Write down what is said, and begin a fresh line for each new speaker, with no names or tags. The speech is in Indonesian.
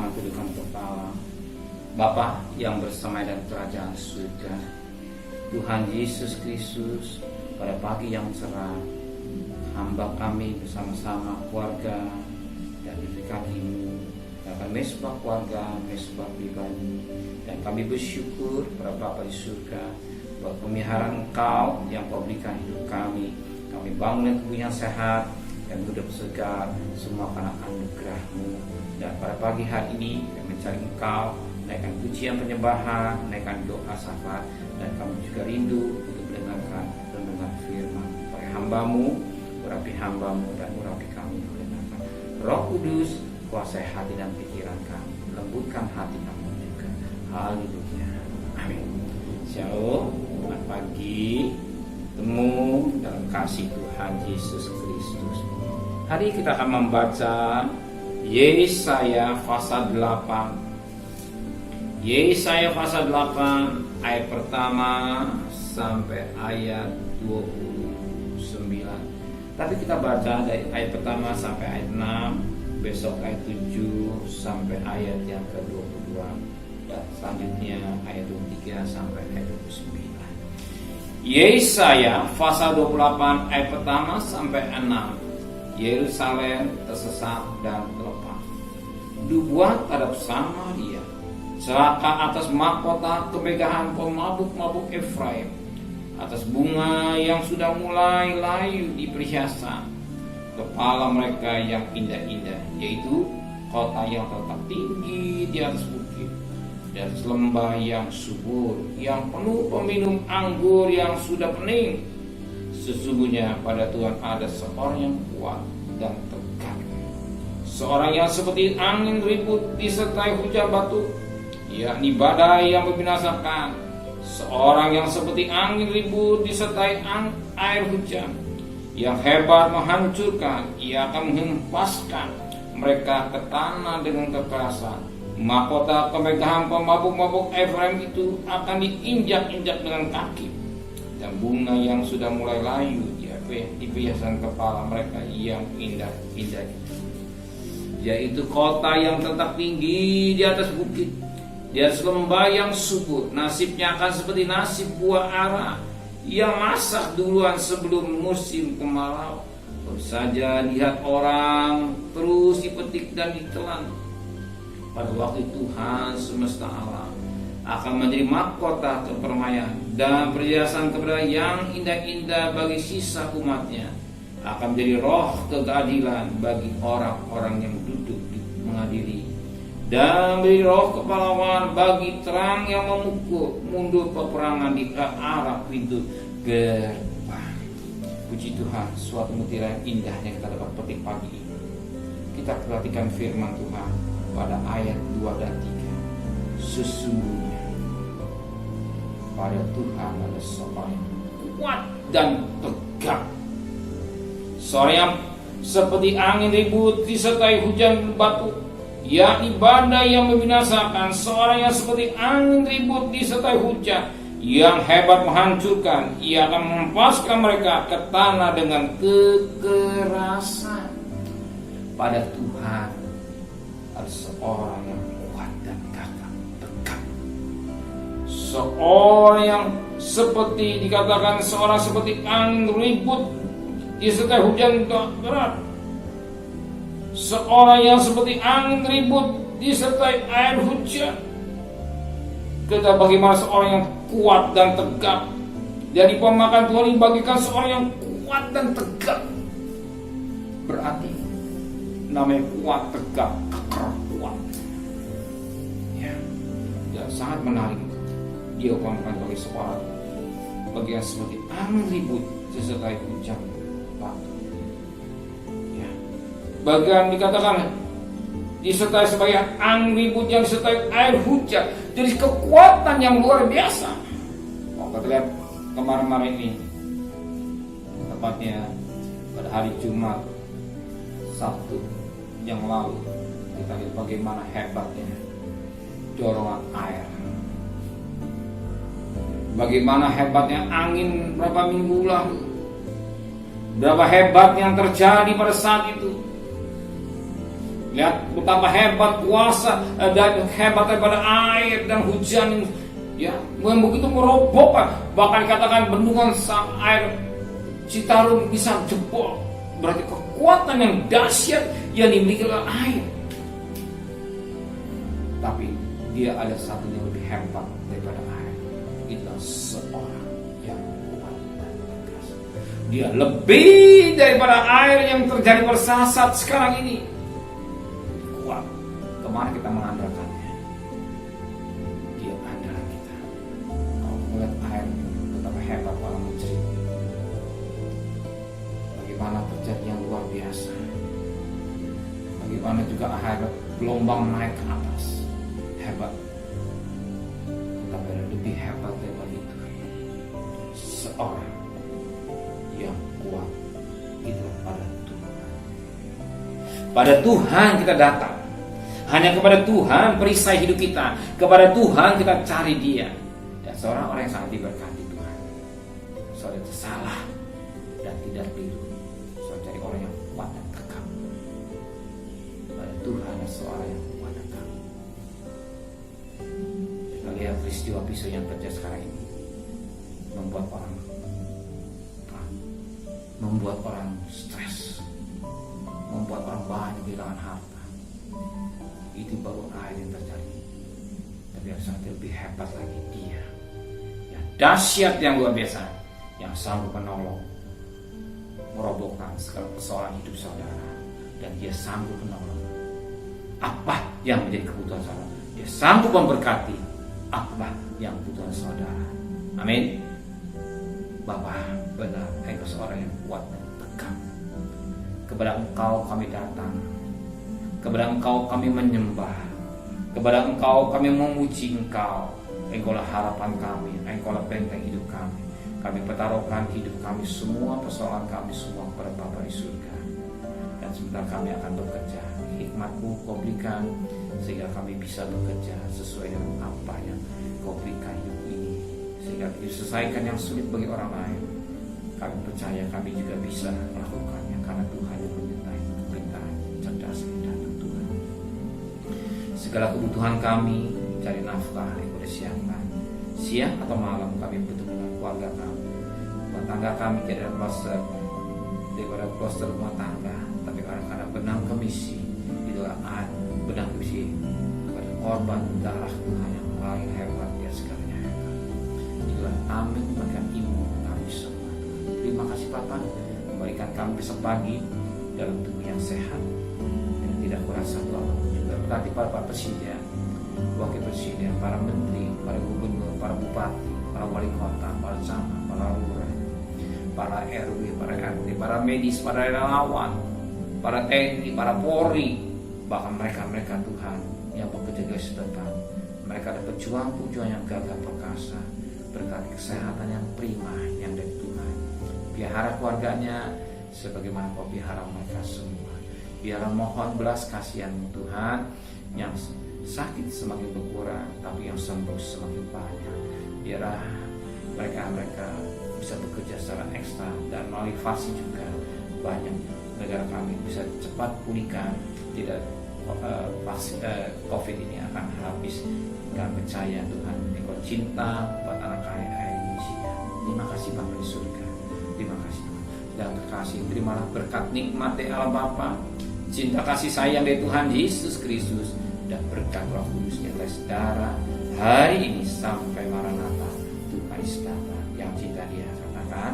sama-sama tundukkan kepala. Bapa yang bersama dalam kerajaan surga, Tuhan Yesus Kristus, pada pagi yang cerah, hamba kami bersama-sama keluarga dan kaki-Mu akan mesbah keluarga, mesbah pribadi, dan kami bersyukur pada Bapa di surga buat pemeliharaan Engkau yang Kau berikan hidup kami. Kami bangun tubuh yang sehat dan hidup segar, semua karena anugerah-Mu. Dan pada pagi hari ini kami mencari Engkau, naikkan pujian penyembahan, naikkan doa syafaat, dan kami juga rindu untuk mendengarkan renungan firman. Pada hamba-Mu, urapi hamba-Mu, dan urapi kami mendengarkan. Roh Kudus, kuasai hati dan pikiran kami, lembutkan hati kami juga. Haleluya, amin. Shalom, selamat pagi, temu dalam kasih Tuhan Yesus Kristus. Hari kita akan membaca Yesaya pasal 8. Yesaya pasal 8 ayat pertama sampai ayat 29. Tapi kita baca dari ayat pertama sampai ayat 6, besok ayat 7 sampai ayat yang ke-22, dan selanjutnya ayat 23 sampai ayat 29. Yesaya pasal 28 ayat pertama sampai 6. Yerusalem tersesat dan terlepas, dibuat terhadap Samaria, celaka atas mahkota kemegahan pemabuk-mabuk Efraim, atas bunga yang sudah mulai layu di perhiasan kepala mereka yang indah-indah, yaitu kota yang terletak tinggi di atas bukit, di atas lembah yang subur, yang penuh peminum anggur yang sudah pening. Sesungguhnya pada Tuhan ada seorang yang kuat dan tegak, seorang yang seperti angin ribut disertai hujan batu, yakni badai yang membinasakan, seorang yang seperti angin ribut disertai air hujan yang hebat menghancurkan. Ia akan menghempaskan mereka ke tanah dengan kekerasan. Mahkota kemegahan pemabuk-mabuk Efraim itu akan diinjak-injak dengan kaki, dan bunga yang sudah mulai layu di perhiasan kepala mereka yang indah-indah itu, yaitu kota yang terletak tinggi di atas bukit, di atas lembah yang subur. Nasibnya akan seperti nasib buah ara yang masak duluan sebelum musim kemarau. Baru saja lihat orang terus dipetik dan ditelan. Pada waktu Tuhan semesta alam akan menjadi mahkota kepermaian dan perhiasan kebenaran yang indah-indah bagi sisa umatnya, akan menjadi roh keadilan bagi orang-orang yang duduk mengadili, dan beri roh kepahlawanan bagi terang yang memukul mundur peperangan di arah pintu gerbang. Puji Tuhan, suatu mutiara indahnya kita dapat petik pagi ini. Kita perhatikan firman Tuhan pada ayat 2 dan 3. Sesungguhnya pada Tuhan ada seorang yang kuat dan tegak, seorang yang seperti angin ribut disertai hujan batu, yakni badai yang membinasakan, seorang yang seperti angin ribut disertai hujan yang hebat menghancurkan. Ia akan menghempaskan mereka ke tanah dengan kekerasan. Pada Tuhan ada seorang yang kuat dan tegak, seorang yang seperti dikatakan seorang seperti angin ribut disertai hujan berat, seorang yang seperti angin ribut disertai air hujan. Kita bagaimana seorang yang kuat dan tegak. Jadi pemakan Tuhan ini bagikan seorang yang kuat dan tegak. Berarti namanya kuat, tegak, kekar, kuat. Ya, dan sangat menarik. Dia umpamakan bagi seorang bagian seperti angin ribut disertai hujan batu. Ya, bagian dikatakan disertai sebagai angin ribut yang disertai air hujan. Jadi kekuatan yang luar biasa. Kita lihat kemarin-kemarin ini, tepatnya pada hari Jumat, Sabtu yang lalu, kita lihat bagaimana hebatnya dorongan air, bagaimana hebatnya angin berapa minggu lalu, berapa hebat yang terjadi pada saat itu. Lihat betapa hebat kuasa dan hebat daripada air dan hujan, ya, begitu meroboh, bahkan dikatakan bendungan air Citarum bisa jebol. Berarti kekuatan yang dahsyat yang dimiliki oleh air. Tapi dia ada satu yang lebih hebat daripada air. Itulah seorang yang kuat dan tegas. Dia lebih daripada air yang terjadi bersasat sekarang ini. Kuat. Kemarin kita mengandalkannya. Dia andalan kita. Kalau melihat air betapa hebat orang mencerita. Bagaimana terjadi yang luar biasa. Bagaimana juga air gelombang naik ke atas. Hebat. Tapi ada lebih hebat daripada itu. Seorang yang kuat itu pada Tuhan. Pada Tuhan kita datang. Hanya kepada Tuhan perisai hidup kita. Kepada Tuhan kita cari Dia. Dan seorang orang yang sangat diberkati Tuhan. Saudara salah dan tidak keliru. Saudara cari orang yang kuat dan tegak. Pada Tuhan ada seorang yang kuat dan tegak. Kita lihat peristiwa pisau yang terjadi sekarang ini membuat orang stres, membuat orang banyak kehilangan harta. Itu baru air yang terjadi. Tapi yang sangat lebih hebat lagi Dia yang dahsyat, yang luar biasa, yang sanggup menolong, merobohkan segala persoalan hidup saudara. Dan Dia sanggup menolong apa yang menjadi kebutuhan saudara. Dia sanggup memberkati apa yang kebutuhan saudara. Amin. Bapa, benar Engkau seorang yang kuat dan tegak. Kepada Engkau kami datang. Kepada Engkau kami menyembah. Kepada Engkau kami memuji Engkau. Engkaulah harapan kami. Engkaulah benteng hidup kami. Kami pertaruhkan hidup kami, semua persoalan kami semua kepada Bapa di surga. Dan sebentar kami akan bekerja. Hikmat-Mu Kau berikan sehingga kami bisa bekerja sesuai dengan apa yang Kau berikan hidup ini, sehingga diselesaikan yang sulit bagi orang lain. Kami percaya kami juga bisa melakukannya karena Tuhan yang menyertai pemerintahan cerdas dan Tuhan. Segala kebutuhan kami, cari nafkah yang sudah siapkan. Siang atau malam kami bertemu dengan keluarga kami. Rumah tangga kami tidak ada kluster rumah tangga, tapi karena benang kemisi itulah benang kemisi kepada korban darah Tuhan yang paling hebat dia segalanya hebat. Itulah amin bahkan imu kami semua. Terima kasih Bapa, memberikan kami besok pagi dalam tubuh yang sehat dan tidak kurasa Tuhan. Juga berkati para presiden, wakil presiden, para menteri, para gubernur, para bupati, para wali kota, para camat, para lurah, para RW, para RT, para medis, para relawan, para TNI, para Polri, bahkan mereka Tuhan yang bekerja garis depan. Mereka ada pejuang-pejuang yang gagah perkasa, berkati kesehatan yang prima yang dari Tuhan. Pelihara keluarganya sebagaimana Kau pelihara mereka semua. Biarlah mohon belas kasihan Tuhan, yang sakit semakin berkurang, tapi yang sembuh semakin banyak. Biarlah mereka bisa bekerja secara ekstra dan melalui vaksin juga banyak negara kami bisa cepat pulihkan. Tidak COVID ini akan habis. Kami percaya Tuhan Engkau cinta buat anak kaya Indonesia. Terima kasih Bapa di surga. Terima kasih Tuhan. Dan terkasih terimalah berkat nikmat dari Allah Bapa, cinta kasih sayang dari Tuhan Yesus Kristus, dan berkat Roh Kudus di atas darah hari ini sampai Maranatha Tuhan Yesus datang. Yang cinta Dia katakan